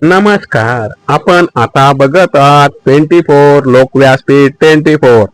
नमस्कार. आपण आता बघत आहात 24 लोकव्यासपीठ 24.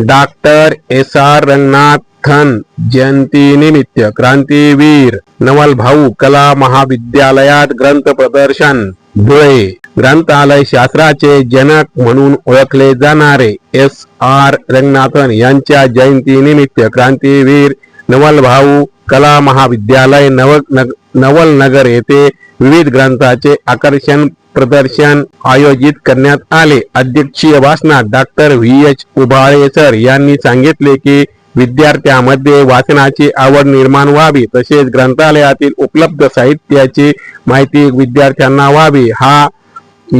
Doctor S.R. रंगनाथन जयंतीनिमित्त क्रांतीवीर नवल भाऊ कला महाविद्यालयात ग्रंथ प्रदर्शन. धुळे. ग्रंथालय शास्त्राचे जनक म्हणून ओळखले जाणारे S.R. रंगनाथन यांच्या जयंतीनिमित्त क्रांतीवीर नवल भाऊ कला महाविद्यालय नवलनगर येथे विविध ग्रंथाचे आकर्षण प्रदर्शन आयोजित करण्यात आले. अध्यक्षीय भाषणात डॉक्टर V.H. उभाळे सर यांनी सांगितले की विद्यार्थ्यांमध्ये वाचनाची आवड निर्माण व्हावी, तसेच ग्रंथालयातील उपलब्ध साहित्याची माहिती विद्यार्थ्यांना व्हावी, हा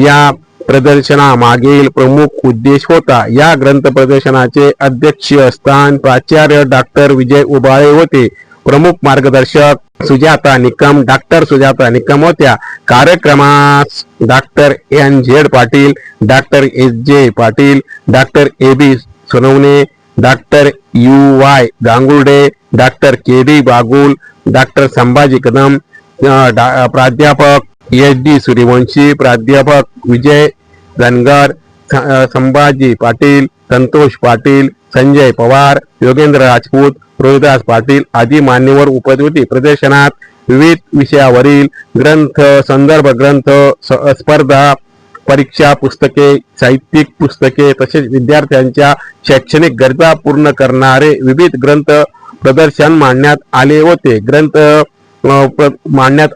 या प्रदर्शनामागील प्रमुख उद्देश होता. या ग्रंथ प्रदर्शनाचे अध्यक्षीय स्थान प्राचार्य डॉक्टर विजय उभाळे होते. प्रमुख मार्गदर्शक डॉक्टर सुजाता निकम होत्या. कार्यक्रमास doctor N.Z. Patil, doctor S.J. Patil, doctor A.B. Sonawane, doctor U.Y. Gangurde, doctor K.D. Bagul, doctor Sambhaji Kadam, प्राध्यापक S.D. सूर्यवंशी, प्राध्यापक विजय धनगर, संभाजी पाटील, संतोष पाटील, संजय पवार, योगेंद्र राजपूत, रोहिदास पाटील आदी मान्यवर उपस्थित होते. प्रदर्शनात विविध विषयावरील ग्रंथ, संदर्भ ग्रंथ, स्पर्धा परीक्षा पुस्तके, साहित्यिक पुस्तके तसेच विद्यार्थ्यांच्या शैक्षणिक गरजा पूर्ण करणारे विविध ग्रंथ प्रदर्शन मांडण्यात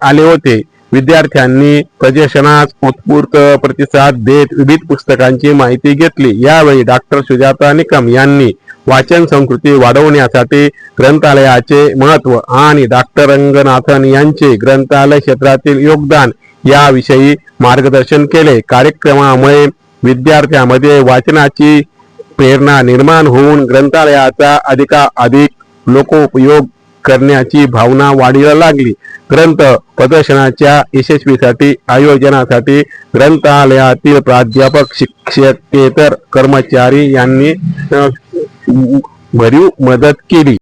आले होते. विद्यार्थ्यांनी प्रदर्शनास उत्स्फूर्त प्रतिसाद देत विविध पुस्तकांची माहिती घेतली. यावेळी डॉक्टर सुजाता निकम यांनी वाचन संस्कृती वाढवण्यासाठी ग्रंथालयाचे महत्त्व आणि डॉक्टर रंगनाथन यांचे ग्रंथालय क्षेत्रातील योगदान याविषयी मार्गदर्शन केले. कार्यक्रमामुळे विद्यार्थ्यांमध्ये वाचनाची प्रेरणा निर्माण होऊन ग्रंथालयाचा अधिकाधिक लोकोपयोग करण्याची भावना वाढीला लागली. ग्रंथ प्रदर्शनाच्या यशस्वीसाठी आयोजनासाठी ग्रंथालयातील प्राध्यापक, शिक्षकेतर कर्मचारी यांनी भरीव मदत केली.